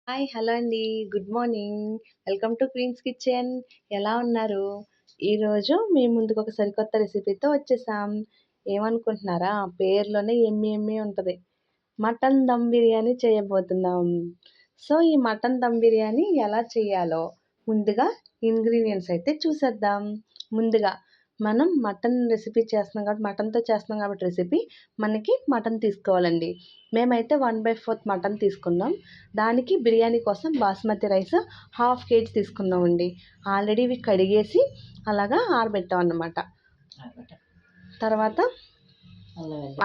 Hi! Hello అండి. Good morning. Welcome to queens kitchen. ఎలా ఉన్నారు? ఈరోజు మీ ముందుకు ఒక సరికొత్త రెసిపీతో వచ్చేసాం. ఏమనుకుంటున్నారా? పేరులోనే యమ్మీ యమ్మీ ఉంటది. మటన్ దమ్ బిర్యానీ చేయబోతున్నాం. సో, ఈ మటన్ దమ్ బిర్యానీ ఎలా చేయాలో ముందుగా ఇంగ్రీడియెంట్స్ అయితే చూసేద్దాం. ముందుగా మనం మటన్ రెసిపీ చేస్తున్నాం కాబట్టి మటన్‌తో చేస్తున్నాం కాబట్టి రెసిపీ మనకి మటన్ తీసుకోవాలండి. మేమైతే 1/4 మటన్ తీసుకున్నాం. దానికి బిర్యానీ కోసం బాస్మతి రైస్ హాఫ్ కేజీ తీసుకున్నామండి. ఆల్రెడీ ఇవి కడిగేసి అలాగా ఆరబెట్టామన్నమాట. తర్వాత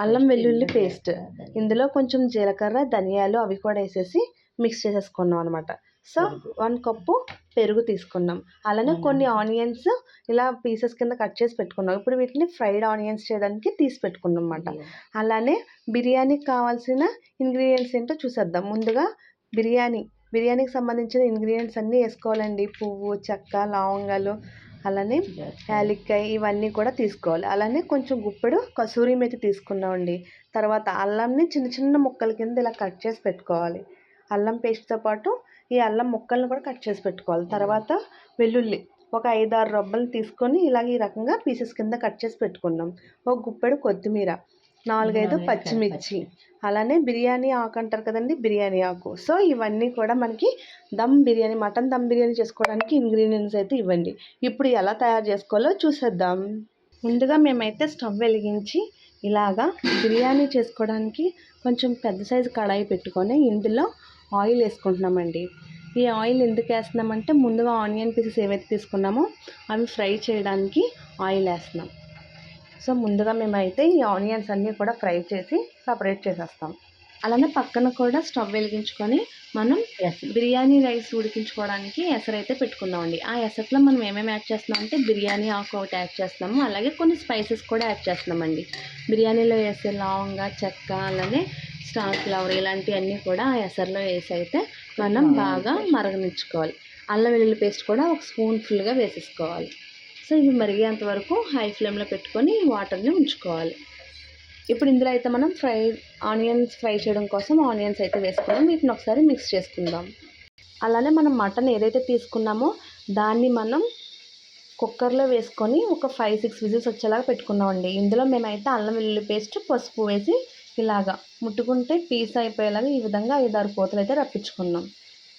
అల్లం వెల్లుల్లి పేస్ట్, ఇందులో కొంచెం జీలకర్ర, ధనియాలు అవి కూడా వేసేసి మిక్స్ చేసేసుకున్నాం అనమాట. సో 1 కప్పు పెరుగు తీసుకున్నాం. అలానే కొన్ని ఆనియన్స్ ఇలా పీసెస్ కింద కట్ చేసి పెట్టుకున్నాం. ఇప్పుడు వీటిని ఫ్రైడ్ ఆనియన్స్ చేయడానికి తీసి పెట్టుకున్నాం అన్నమాట. అలానే బిర్యానీకి కావాల్సిన ఇంగ్రీడియంట్స్ ఏంటో చూసేద్దాం. ముందుగా బిర్యానీకి సంబంధించిన ఇంగ్రీడియంట్స్ అన్నీ వేసుకోవాలండి. పువ్వు, చెక్క, లవంగాలు, అలానే యాలక్కాయ ఇవన్నీ కూడా తీసుకోవాలి. అలానే కొంచెం గుప్పెడు కసూరి మేతి తీసుకున్నామండి. తర్వాత అల్లంని చిన్న చిన్న ముక్కల కింద ఇలా కట్ చేసి పెట్టుకోవాలి. అల్లం పేస్ట్తో పాటు ఈ అల్లం ముక్కలను కూడా కట్ చేసి పెట్టుకోవాలి. తర్వాత వెల్లుల్లి ఒక 5, 6 రబ్బలు తీసుకొని ఇలాగ ఈ రకంగా పీసెస్ కింద కట్ చేసి పెట్టుకున్నాం. ఒక గుప్పెడు కొత్తిమీర, 4, 5 పచ్చిమిర్చి, అలానే బిర్యానీ ఆకు అంటారు కదండి, బిర్యానీ ఆకు. సో ఇవన్నీ కూడా మనకి మటన్ దమ్ బిర్యానీ చేసుకోవడానికి ఇంగ్రీడియంట్స్ అయితే ఇవ్వండి. ఇప్పుడు ఎలా తయారు చేసుకోవాలో చూసేద్దాం. ముందుగా మేమైతే స్టవ్ వెలిగించి ఇలాగా బిర్యానీ చేసుకోవడానికి కొంచెం పెద్ద సైజు కడాయి పెట్టుకొని ఇందులో ఆయిల్ వేసుకుంటున్నామండి. ఈ ఆయిల్ ఎందుకు వేస్తున్నామంటే ముందుగా ఆనియన్ పీసెస్ ఏవైతే తీసుకున్నామో అవి ఫ్రై చేయడానికి ఆయిల్ వేస్తున్నాం. సో ముందుగా మేమైతే ఈ ఆనియన్స్ అన్నీ కూడా ఫ్రై చేసి సపరేట్ చేసేస్తాం. అలానే పక్కన కూడా స్టవ్ వెలిగించుకొని మనం బిర్యానీ రైస్ ఉడికించుకోవడానికి ఎసరైతే పెట్టుకుందామండి. ఆ ఎసట్లో మనం ఏమేమి యాడ్ చేస్తున్నాం అంటే బిర్యానీ ఆకు ఒకటి యాడ్ చేస్తున్నాము. అలాగే కొన్ని స్పైసెస్ కూడా యాడ్ చేస్తున్నామండి. బిర్యానీలో వేసే లవంగా, చెక్క, అలానే స్టార్ ఫ్లవర్ ఇలాంటివన్నీ కూడా ఆ ఎసర్లో వేసి అయితే మనం బాగా మరగనిచ్చుకోవాలి. అల్లం వెల్లుల్లి పేస్ట్ కూడా ఒక స్పూన్ ఫుల్గా వేసేసుకోవాలి. సో ఇవి మరిగేంత వరకు హై ఫ్లేమ్లో పెట్టుకొని వాటర్ని ఉంచుకోవాలి. ఇప్పుడు ఇందులో అయితే మనం ఆనియన్స్ ఫ్రై చేయడం కోసం ఆనియన్స్ అయితే వేసుకున్నాం. వీటిని ఒకసారి మిక్స్ చేసుకుందాం. అలానే మనం మటన్ ఏదైతే తీసుకున్నామో దాన్ని మనం కుక్కర్లో వేసుకొని ఒక 5, 6 విజిల్స్ వచ్చేలాగా పెట్టుకున్నామండి. ఇందులో మేమైతే అల్లం వెల్లుల్లి పేస్ట్, పసుపు వేసి ఇలాగా ముట్టుకుంటే పీస్ అయిపోయేలాగా ఈ విధంగా 5, 6 పూతలు అయితే రప్పించుకున్నాం.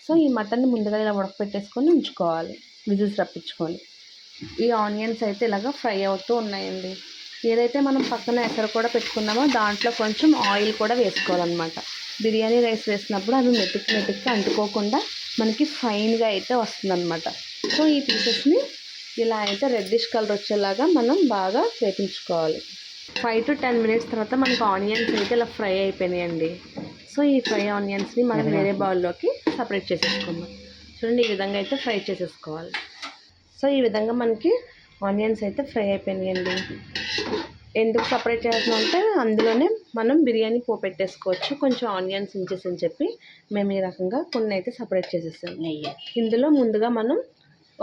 సో ఈ మటన్ని ముందుగా ఇలా ఉడకపెట్టేసుకొని ఉంచుకోవాలి, విజిల్స్ రప్పించుకొని. ఈ ఆనియన్స్ అయితే ఇలాగ ఫ్రై అవుతూ ఉన్నాయండి. ఏదైతే మనం పక్కన ఎసరు కూడా పెట్టుకున్నామో దాంట్లో కొంచెం ఆయిల్ కూడా వేసుకోవాలన్నమాట. బిర్యానీ రైస్ వేసినప్పుడు అవి మెతుక్కి అంటుకోకుండా మనకి ఫైన్గా అయితే వస్తుందన్నమాట. సో ఈ పీసెస్ని ఇలా అయితే రెడ్డిష్ కలర్ వచ్చేలాగా మనం బాగా వేపించుకోవాలి. 5 to 10 మినిట్స్ తర్వాత మనకు ఆనియన్స్ అయితే ఇలా ఫ్రై అయిపోయినాయండి. సో ఈ ఫ్రై ఆనియన్స్ని మనం వేరే బౌల్లోకి సపరేట్ చేసేసుకుందాం. చూడండి, ఈ విధంగా అయితే ఫ్రై చేసేసుకోవాలి. సో ఈ విధంగా మనకి ఆనియన్స్ అయితే ఫ్రై అయిపోయినాయండి. ఎందుకు సపరేట్ చేస్తున్నాం అంటే అందులోనే మనం బిర్యానీ పోపెట్టేసుకోవచ్చు. కొంచెం ఆనియన్స్ ఉంచేసి చెప్పి మేము ఈ రకంగా కొన్ని అయితే సపరేట్ చేసేసాం. ఇందులో ముందుగా మనం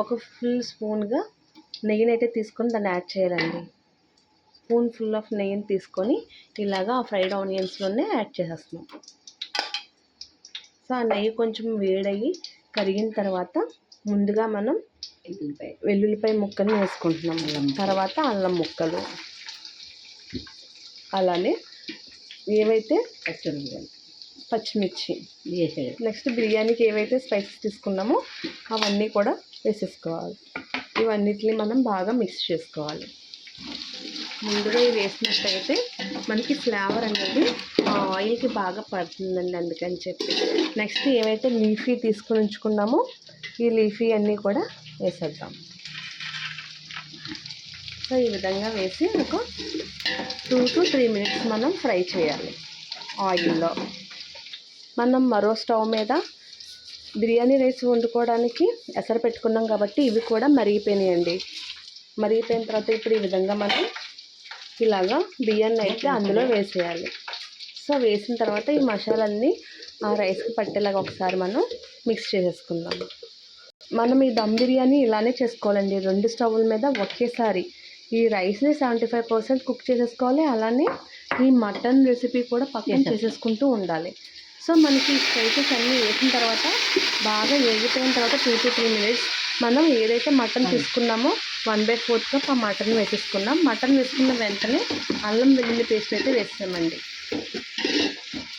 ఒక ఫుల్ స్పూన్గా నెయ్యిని అయితే తీసుకొని దాన్ని యాడ్ చేయాలండి. స్పూన్ ఫుల్ ఆఫ్ నెయ్యిని తీసుకొని ఇలాగా ఆ ఫ్రైడ్ ఆనియన్స్లోనే యాడ్ చేసేస్తున్నాం. సో ఆ నెయ్యి కొంచెం వేడయ్యి కరిగిన తర్వాత ముందుగా మనం వెల్లుల్లిపాయ ముక్కలు వేసుకుంటున్నాం. తర్వాత అల్లం ముక్కలు, అలానే ఏవైతే పచ్చిమిర్చి, నెక్స్ట్ బిర్యానీకి ఏవైతే స్పైసెస్ తీసుకున్నామో అవన్నీ కూడా వేసేసుకోవాలి. ఇవన్నిటిని మనం బాగా మిక్స్ చేసుకోవాలి. ముందుగా ఇవి వేసినట్టయితే మనకి ఫ్లేవర్ అనేది ఆ ఆయిల్కి బాగా పడుతుందండి, అందుకని చెప్పి. నెక్స్ట్ ఏవైతే లీఫీ తీసుకుని ఉంచుకున్నామో ఈ లీఫీ అన్నీ కూడా వేసేద్దాం. సో ఈ విధంగా వేసి ఒక 2 to 3 మినిట్స్ మనం ఫ్రై చేయాలి ఆయిల్లో. మనం మరో స్టవ్ మీద బిర్యానీ రైస్ వండుకోవడానికి ఎసరు పెట్టుకున్నాం కాబట్టి ఇవి కూడా మరిగిపోయినాయండి. మరిగిపోయిన తర్వాత ఇప్పుడు ఈ విధంగా మనం ఇలాగా బియ్యాన్ని అయితే అందులో వేసేయాలి. సో వేసిన తర్వాత ఈ మసాలాన్ని ఆ రైస్కి పట్టేలాగా ఒకసారి మనం మిక్స్ చేసేసుకుందాం. మనం ఈ దమ్ బిర్యానీ ఇలానే చేసుకోవాలండి. 2 స్టవ్ల మీద ఒకేసారి ఈ రైస్ని 75% కుక్ చేసేసుకోవాలి. అలానే ఈ మటన్ రెసిపీ కూడా పక్కన చేసేసుకుంటూ ఉండాలి. సో మనకి ఈ స్పైసెస్ అన్నీ వేసిన తర్వాత బాగా వేగిపోయిన తర్వాత 2 to 3 మినిట్స్ మనం ఏదైతే మటన్ తీసుకున్నామో 1/4 కప్ ఆ మటన్ వేసేసుకున్నాం. మటన్ వేసుకున్న వెంటనే అల్లం వెల్లుల్లి పేస్ట్ అయితే వేస్తామండి.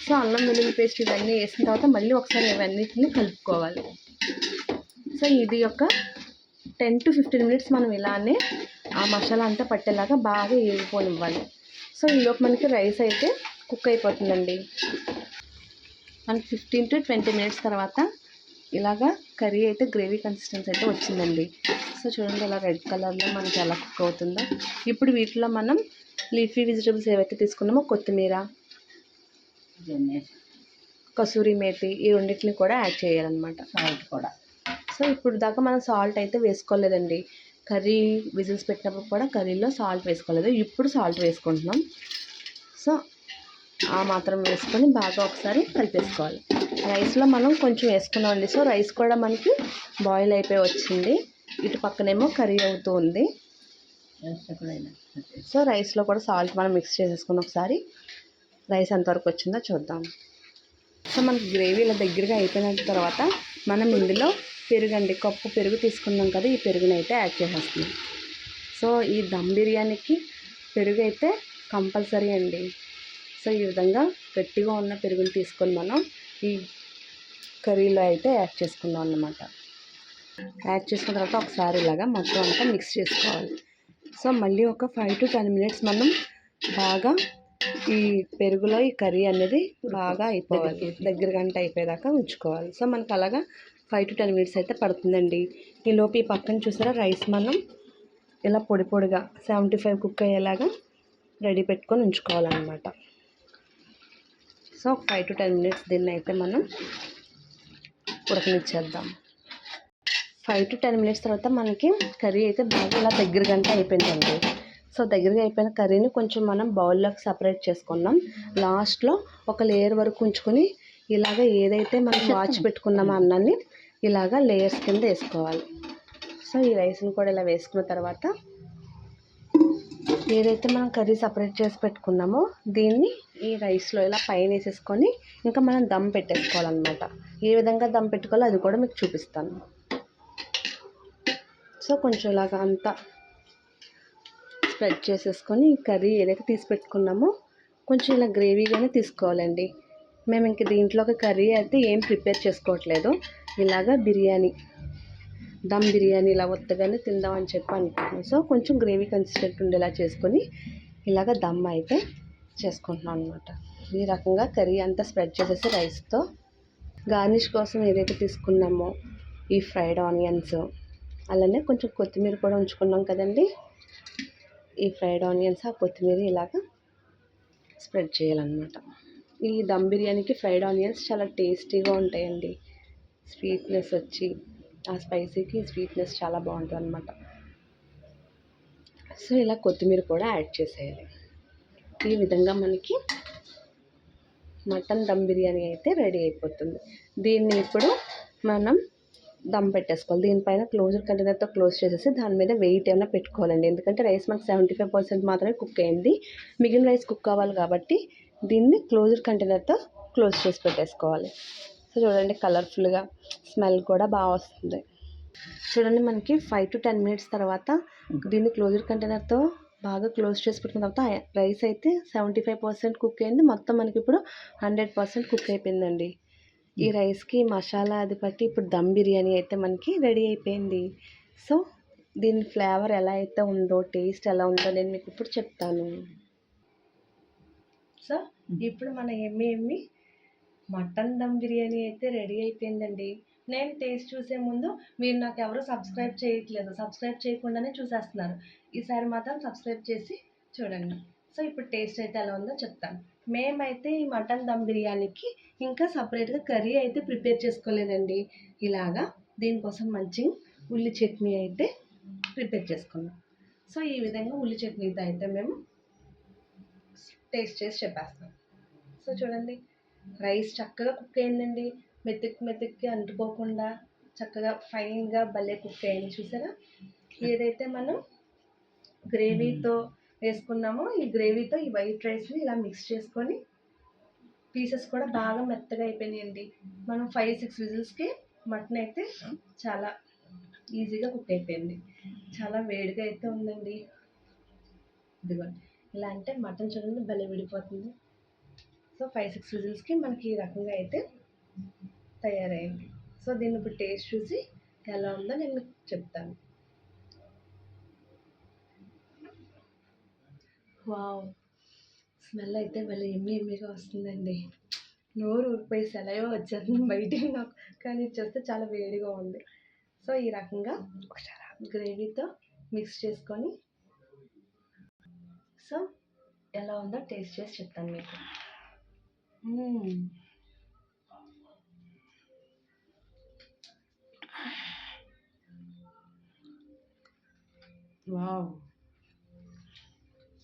సో అల్లం వెల్లుల్లి పేస్ట్ ఇవన్నీ వేసిన తర్వాత మళ్ళీ ఒకసారి ఇవన్నిటిని కలుపుకోవాలి. సో ఇది ఒక 10 to 15 మినిట్స్ మనం ఇలానే ఆ మసాలా అంతా పట్టేలాగా బాగా వేగిపోనివ్వాలి. సో ఈలోపు మనకి రైస్ అయితే కుక్ అయిపోతుందండి. మనకి 15 to 20 మినిట్స్ తర్వాత ఇలాగా కర్రీ అయితే గ్రేవీ కన్సిస్టెన్సీ అయితే వచ్చిందండి. సో చూడండి ఇలా రెడ్ కలర్లో మనకి ఎలా కుక్ అవుతుందో. ఇప్పుడు వీటిలో మనం లీఫీ వెజిటబుల్స్ ఏవైతే తీసుకున్నామో కొత్తిమీర, కసూరి మేతి ఈ రెండింటిని కూడా యాడ్ చేయాలన్నమాట. సాల్ట్ కూడా. సో ఇప్పుడు దాకా మనం సాల్ట్ అయితే వేసుకోలేదండి. కర్రీ విజిల్స్ పెట్టినప్పుడు కూడా కర్రీలో సాల్ట్ వేసుకోలేదు. ఇప్పుడు సాల్ట్ వేసుకుంటున్నాం. సో ఆ మాత్రం వేసుకొని బాగా ఒకసారి కలిపేసుకోవాలి. రైస్లో మనం కొంచెం వేసుకున్నామండి. సో రైస్ కూడా మనకి బాయిల్ అయిపోయి వచ్చింది. ఇటు పక్కనేమో కర్రీ అవుతూ ఉంది. సో రైస్లో కూడా సాల్ట్ మనం మిక్స్ చేసేసుకుని ఒకసారి రైస్ ఎంతవరకు వచ్చిందో చూద్దాం. సో మనకి గ్రేవీ ఇలా దగ్గరగా అయిపోయిన తర్వాత మనం ఇందులో పెరుగండి, కప్పు పెరుగు తీసుకున్నాం కదా, ఈ పెరుగుని అయితే యాడ్ చేసేస్తున్నాం. సో ఈ దమ్ బిర్యానీకి పెరుగు అయితే కంపల్సరీ అండి. సో ఈ విధంగా గట్టిగా ఉన్న పెరుగుని తీసుకొని మనం ఈ కర్రీలో అయితే యాడ్ చేసుకున్నాం అన్నమాట. యాడ్ చేసుకున్న తర్వాత ఒకసారి ఇలాగా మొత్తం అంతా మిక్స్ చేసుకోవాలి. సో మళ్ళీ ఒక 5 to 10 మినిట్స్ మనం బాగా ఈ పెరుగులో ఈ కర్రీ అనేది బాగా అయిపోవాలి, దగ్గర గంట అయిపోయేదాకా ఉంచుకోవాలి. సో మనకు అలాగా 5 to 10 మినిట్స్ అయితే పడుతుందండి. ఈలోపు ఈ పక్కన చూసారా రైస్ మనం ఇలా పొడి పొడిగా 75 కుక్ అయ్యేలాగా రెడీ పెట్టుకొని ఉంచుకోవాలన్నమాట. సో 5 to 10 మినిట్స్ దీన్ని అయితే మనం ఉడకనిచ్చేద్దాం. 5 to 10 మినిట్స్ తర్వాత మనకి కర్రీ అయితే బాగా ఇలా దగ్గర గంట అయిపోయిందండి. సో దగ్గరగా అయిపోయిన కర్రీని కొంచెం మనం బౌల్లోకి సపరేట్ చేసుకున్నాం. లాస్ట్లో ఒక లేయర్ వరకు ఉంచుకొని ఇలాగ ఏదైతే మనం వాచ్ పెట్టుకున్నామో అన్నాన్ని ఇలాగ లేయర్స్ కింద వేసుకోవాలి. సో ఈ రైస్ని కూడా ఇలా వేసుకున్న తర్వాత ఏదైతే మనం కర్రీ సపరేట్ చేసి పెట్టుకున్నామో దీన్ని ఈ రైస్లో ఇలా పైన వేసేసుకొని ఇంకా మనం దమ్ పెట్టేసుకోవాలన్నమాట. ఏ విధంగా దమ్ పెట్టుకోవాలో అది కూడా మీకు చూపిస్తాను. సో కొంచెం ఇలాగ అంతా స్ప్రెడ్ చేసేసుకొని ఈ కర్రీ ఏదైతే తీసి పెట్టుకున్నామో కొంచెం ఇలా గ్రేవీగానే తీసుకోవాలండి. మేము ఇంక దీంట్లోకి కర్రీ అయితే ఏం ప్రిపేర్ చేసుకోవట్లేదు. ఇలాగ బిర్యానీ, దమ్ బిర్యానీ ఇలా ఒత్తగానే తిందామని చెప్పి అనుకుంటున్నాం. సో కొంచెం గ్రేవీ కన్సిస్టెంట్ ఉండేలా చేసుకొని ఇలాగ దమ్ అయితే చేసుకుంటున్నాం అనమాట. ఈ రకంగా కర్రీ అంతా స్ప్రెడ్ చేసేసి రైస్తో గార్నిష్ కోసం ఏదైతే తీసుకున్నామో ఈ ఫ్రైడ్ ఆనియన్స్, అలానే కొంచెం కొత్తిమీర కూడా ఉంచుకున్నాం కదండి. ఈ ఫ్రైడ్ ఆనియన్స్ ఆ కొత్తిమీర ఇలాగ స్ప్రెడ్ చేయాలన్నమాట. ఈ దమ్ బిర్యానీకి ఫ్రైడ్ ఆనియన్స్ చాలా టేస్టీగా ఉంటాయండి. స్వీట్నెస్ వచ్చి ఆ స్పైసీకి స్వీట్నెస్ చాలా బాగుంటుంది అన్నమాట. సో ఇలా కొత్తిమీర కూడా యాడ్ చేసేయాలి. ఈ విధంగా మనకి మటన్ దమ్ బిర్యానీ అయితే రెడీ అయిపోతుంది. దీన్ని ఇప్పుడు మనం దమ్ పెట్టేసుకోవాలి. దీనిపైన క్లోజర్ కంటైనర్తో క్లోజ్ చేసేసి దాని మీద వెయిట్ ఏమైనా పెట్టుకోవాలండి. ఎందుకంటే రైస్ మనకు 75% మాత్రమే కుక్ అయింది, మిగిలిన రైస్ కుక్ కావాలి కాబట్టి దీన్ని క్లోజర్ కంటైనర్తో క్లోజ్ చేసి పెట్టేసుకోవాలి. సో చూడండి కలర్ఫుల్గా స్మెల్ కూడా బాగా వస్తుంది. చూడండి మనకి 5 to 10 మినిట్స్ తర్వాత దీన్ని క్లోజర్ కంటైనర్తో బాగా క్లోజ్ చేసి పెట్టుకున్న తర్వాత రైస్ అయితే 75% కుక్ అయింది. మొత్తం మనకి ఇప్పుడు 100% కుక్ అయిపోయిందండి. ఈ రైస్కి మసాలా అది పట్టి ఇప్పుడు దమ్ బిర్యానీ అయితే మనకి రెడీ అయిపోయింది. సో దీని ఫ్లేవర్ ఎలా అయితే ఉందో, టేస్ట్ ఎలా ఉందో నేను మీకు ఇప్పుడు చెప్తాను. సో ఇప్పుడు మన ఎమ్మి మటన్ దమ్ బిర్యానీ అయితే రెడీ అయిపోయిందండి. నేను టేస్ట్ చూసే ముందు మీరు నాకు ఎవరు సబ్స్క్రైబ్ చేయట్లేదు, సబ్స్క్రైబ్ చేయకుండానే చూసేస్తున్నారు. ఈసారి మాత్రం సబ్స్క్రైబ్ చేసి చూడండి. సో ఇప్పుడు టేస్ట్ అయితే ఎలా ఉందో చెప్తాను. మేమైతే ఈ మటన్ దమ్ బిర్యానీకి ఇంకా సపరేట్గా కర్రీ అయితే ప్రిపేర్ చేసుకోలేదండి. ఇలాగా దీనికోసం మంచి ఉల్లి చట్నీ అయితే ప్రిపేర్ చేసుకున్నాం. సో ఈ విధంగా ఉల్లి చట్నీతో అయితే మేము టేస్ట్ చేసి చెప్పేస్తాం. సో చూడండి రైస్ చక్కగా కుక్ అయిందండి. మెతుక్కి అంటుకోకుండా చక్కగా ఫైన్గా భలే కుక్ అయింది. చూసారా, ఏదైతే మనం గ్రేవీతో వేసుకున్నామో ఈ గ్రేవీతో ఈ వైట్ రైస్ని ఇలా మిక్స్ చేసుకొని పీసెస్ కూడా బాగా మెత్తగా అయిపోయినాయండి. మనం 5-6 విజిల్స్కి మటన్ అయితే చాలా ఈజీగా కుక్ అయిపోయింది. చాలా వేడిగా అయితే ఉందండి. ఇదిగోండి ఇలా అంటే మటన్ చూడండి భలే విడిపోతుంది. సో 5-6 విజిల్స్కి మనకి ఈ రకంగా అయితే తయారైంది. సో దీన్ని ఇప్పుడు టేస్ట్ చూసి ఎలా ఉందో నేను మీకు చెప్తాను. వావ్, స్మెల్ అయితే భలే ఎమ్మీగా వస్తుందండి. నోరు ఊరిపోయి సెలవు వచ్చేస్తుంది బయటికి నాకు, కానీ చూస్తే చాలా వేడిగా ఉంది. సో ఈ రకంగా గ్రేవీతో మిక్స్ చేసుకొని సో ఎలా ఉందో టేస్ట్ చేసి చెప్తాను మీకు. వావ్,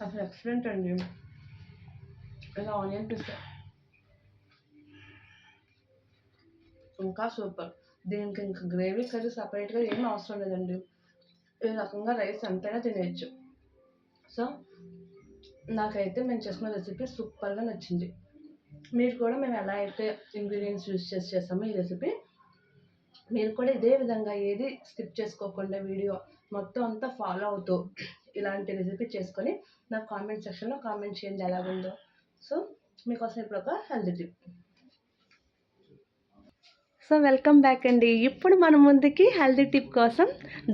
అసలు ఎక్సలెంట్ అండి. ఇలా ఆనియన్ పిస్తా ఇంకా సూపర్. దీనికి ఇంకా గ్రేవీ కర్రీ సపరేట్గా ఏమీ అవసరం లేదండి. ఈ రకంగా రైస్ ఎంతైనా తినేయచ్చు. సో నాకైతే మేము చేసుకున్న రెసిపీ సూపర్గా నచ్చింది. మీరు కూడా మేము ఎలా అయితే ఇంగ్రీడియంట్స్ యూజ్ చేస్తామో ఈ రెసిపీ మీరు కూడా ఇదే విధంగా ఏది స్కిప్ చేసుకోకుండా వీడియో మొత్తం అంతా ఫాలో అవుతూ ఇలాంటి రెసిపీ చేసుకొని నాకు కామెంట్ సెక్షన్లో కామెంట్ చేయండి ఎలాగుందో. సో మీకోసం ఇప్పుడు ఒక healthy tip. So welcome back అండి. ఇప్పుడు మన ముందుకి హెల్తీ టిప్ కోసం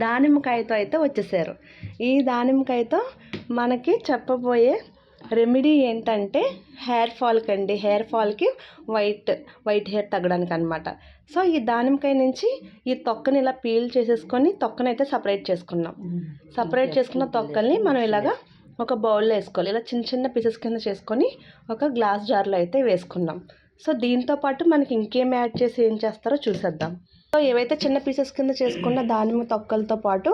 దానిమ్మకాయతో అయితే వచ్చేసారు. ఈ దానిమ్మకాయతో మనకి చెప్పబోయే రెమెడీ ఏంటంటే హెయిర్ ఫాల్కి అండి. హెయిర్ ఫాల్కి వైట్ హెయిర్ తగ్గడానికి అనమాట. సో ఈ దానిమ్మకాయ నుంచి ఈ తొక్కని ఇలా పీల్ చేసేసుకొని తొక్కనైతే సపరేట్ చేసుకున్నాం. సపరేట్ చేసుకున్న తొక్కల్ని మనం ఇలాగా ఒక బౌల్లో వేసుకోవాలి. ఇలా చిన్న చిన్న పీసెస్ కింద చేసుకొని ఒక గ్లాస్ జార్లో అయితే వేసుకున్నాం. సో దీంతో పాటు మనకి ఇంకేం యాడ్ చేసి ఏం చేస్తారో చూసేద్దాం. సో ఏవైతే చిన్న పీసెస్ కింద చేసుకున్న దానిమ్మ తొక్కలతో పాటు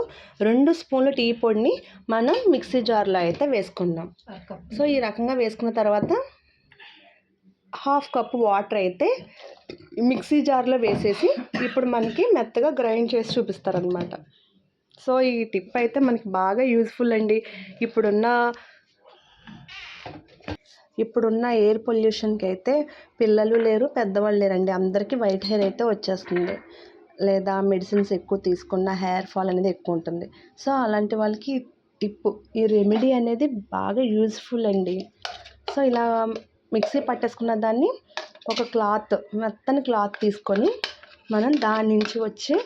2 స్పూన్లు టీ పొడిని మనం మిక్సీ జార్లో అయితే వేసుకున్నాం. సో ఈ రకంగా వేసుకున్న తర్వాత 1/2 కప్పు వాటర్ అయితే మిక్సీ జార్లో వేసేసి ఇప్పుడు మనకి మెత్తగా గ్రైండ్ చేసి చూపిస్తారనమాట. సో ఈ టిప్ అయితే మనకి బాగా యూజ్ఫుల్ అండి. ఇప్పుడున్న ఎయిర్ పొల్యూషన్కి అయితే పిల్లలు లేరు, పెద్దవాళ్ళు లేరండి. అందరికీ వైట్ హెయిర్ అయితే వచ్చేస్తుంది. లేదా మెడిసిన్స్ ఎక్కువ తీసుకున్న హెయిర్ ఫాల్ అనేది ఎక్కువ ఉంటుంది. సో అలాంటి వాళ్ళకి ఈ రెమెడీ అనేది బాగా యూజ్ఫుల్ అండి. సో ఇలా మిక్సీ పట్టేసుకున్న దాన్ని ఒక మెత్తని క్లాత్ తీసుకొని మనం దాని నుంచి వచ్చే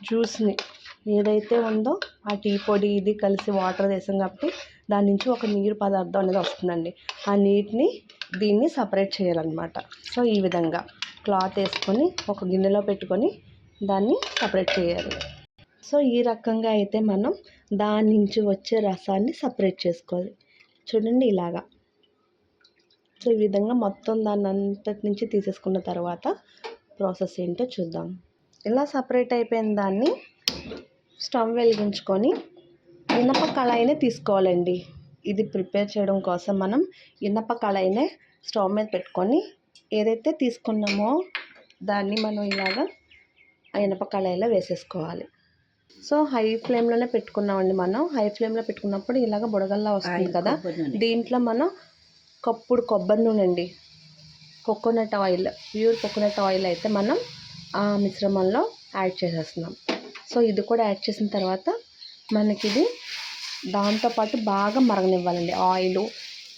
జ్యూస్ని ఏదైతే ఉందో ఆ టీ పొడి ఇది కలిసి వాటర్ వేసాం కాబట్టి దాని నుంచి ఒక నీరు పదార్థం అనేది వస్తుందండి. ఆ నీటిని దీన్ని సపరేట్ చేయాలన్నమాట. సో ఈ విధంగా క్లాత్ వేసుకొని ఒక గిన్నెలో పెట్టుకొని దాన్ని సపరేట్ చేయాలి. సో ఈ రకంగా అయితే మనం దాని నుంచి వచ్చే రసాన్ని సపరేట్ చేసుకోవాలి. చూడండి ఇలాగా. సో ఈ విధంగా మొత్తం దాన్ని అంతటి నుంచి తీసేసుకున్న తర్వాత ప్రాసెస్ ఏంటో చూద్దాం. ఇలా సపరేట్ అయిపోయిన దాన్ని స్టవ్ వెలిగించుకొని ఇనప కళాయినే తీసుకోవాలండి. ఇది ప్రిపేర్ చేయడం కోసం మనం ఇనప కళాయినే స్టవ్ మీద పెట్టుకొని ఏదైతే తీసుకున్నామో దాన్ని మనం ఇలాగా ఆ ఇనప కళాయిలో వేసేసుకోవాలి. సో హై ఫ్లేమ్లోనే పెట్టుకున్నామండి. మనం హై ఫ్లేమ్లో పెట్టుకున్నప్పుడు ఇలాగ బుడగల్లా వస్తుంది కదా, దీంట్లో మనం కప్పుడు కొబ్బరి నూనె అండి, coconut oil, pure coconut oil అయితే మనం ఆ మిశ్రమంలో యాడ్ చేసేస్తున్నాం. సో ఇది కూడా యాడ్ చేసిన తర్వాత మనకి ఇది దాంతోపాటు బాగా మరగనివ్వాలండి. ఆయిల్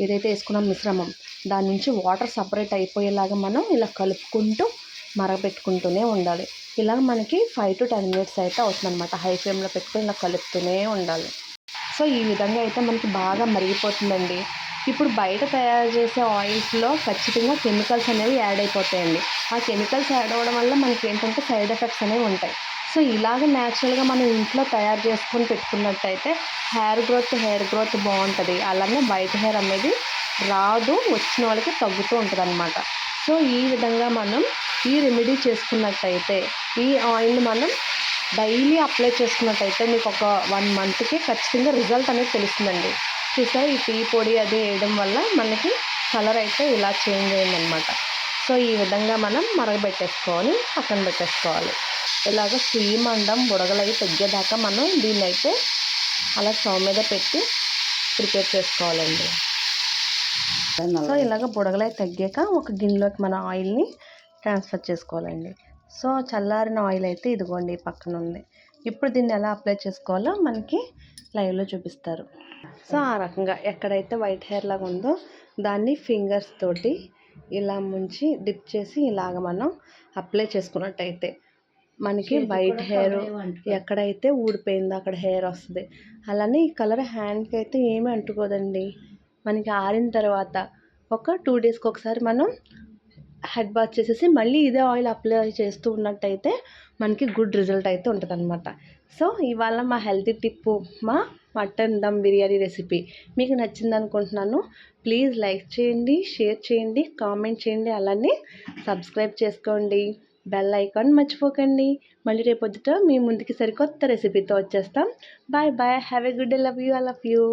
ఏదైతే వేసుకున్నాం మిశ్రమం దాని నుంచి వాటర్ సపరేట్ అయిపోయేలాగా మనం ఇలా కలుపుకుంటూ మరగపెట్టుకుంటూనే ఉండాలి. ఇలా మనకి 5 to 10 minutes అయితే అవుతుందన్నమాట. హై ఫ్లేమ్లో పెట్టుకొని ఇలా కలుపుతూనే ఉండాలి. సో ఈ విధంగా అయితే మనకి బాగా మరిగిపోతుందండి. ఇప్పుడు బయట తయారు చేసే ఆయిల్స్లో ఖచ్చితంగా కెమికల్స్ అనేవి యాడ్ అయిపోతాయండి. ఆ కెమికల్స్ యాడ్ అవ్వడం వల్ల మనకి ఏంటంటే సైడ్ ఎఫెక్ట్స్ అనేవి ఉంటాయి. సో ఇలాగ న్యాచురల్గా మనం ఇంట్లో తయారు చేసుకొని పెట్టుకున్నట్టయితే హెయిర్ గ్రోత్ బాగుంటుంది. అలానే వైట్ హెయిర్ అనేది రాదు, వచ్చిన వాళ్ళకి తగ్గుతూ ఉంటుంది అనమాట. సో ఈ విధంగా మనం ఈ రెమెడీ చేసుకున్నట్టయితే ఈ ఆయిల్ని మనం డైలీ అప్లై చేసుకున్నట్టయితే మీకు ఒక 1 monthకి ఖచ్చితంగా రిజల్ట్ అనేది తెలుస్తుందండి. చూసారా, ఈ టీ పొడి అది వేయడం వల్ల మనకి కలర్ అయితే ఇలా చేంజ్ అయిందనమాట. సో ఈ విధంగా మనం మరగబెట్టేసుకొని పక్కన పెట్టేసుకోవాలి. ఇలాగ స్టీమ్ అండం బుడగలవి తగ్గేదాకా మనం దీన్ని అయితే అలా స్టవ్ మీద పెట్టి ప్రిపేర్ చేసుకోవాలండి. సో ఇలాగ బుడగలై తగ్గాక ఒక గిన్నెలోకి మన ఆయిల్ని ట్రాన్స్ఫర్ చేసుకోవాలండి. సో చల్లారిన ఆయిల్ అయితే ఇదిగోండి పక్కన ఉంది. ఇప్పుడు దీన్ని ఎలా అప్లై చేసుకోవాలో మనకి లైవ్లో చూపిస్తారు. సో ఆ రకంగా ఎక్కడైతే వైట్ హెయిర్ లాగా ఉందో దాన్ని ఫింగర్స్ తోటి ఇలా ముంచి డిప్ చేసి ఇలాగ మనం అప్లై చేసుకున్నట్టయితే మనకి వైట్ హెయిర్ ఎక్కడైతే ఊడిపోయిందో అక్కడ హెయిర్ వస్తుంది. అలానే ఈ కలర్ హ్యాండ్కి అయితే ఏమీ అంటుకోదండి. మనకి ఆరిన తర్వాత ఒక 2 డేస్కి ఒకసారి మనం హెడ్ బాత్ చేసేసి మళ్ళీ ఇదే ఆయిల్ అప్లై చేస్తూ ఉన్నట్టయితే మనకి గుడ్ రిజల్ట్ అయితే ఉంటుందన్నమాట. సో ఇవాళ మా హెల్తీ టిప్పు మా మటన్ దమ్ బిర్యానీ రెసిపీ మీకు నచ్చింది అనుకుంటున్నాను. ప్లీజ్ లైక్ చేయండి, షేర్ చేయండి, కామెంట్ చేయండి, అలానే సబ్స్క్రైబ్ చేసుకోండి. బెల్ ఐకాన్ మర్చిపోకండి. మళ్ళీ రేపొద్దుట మీ ముందుకి సరికొత్త రెసిపీతో వచ్చేస్తాం. Bye bye, have a good day, love you, I love you.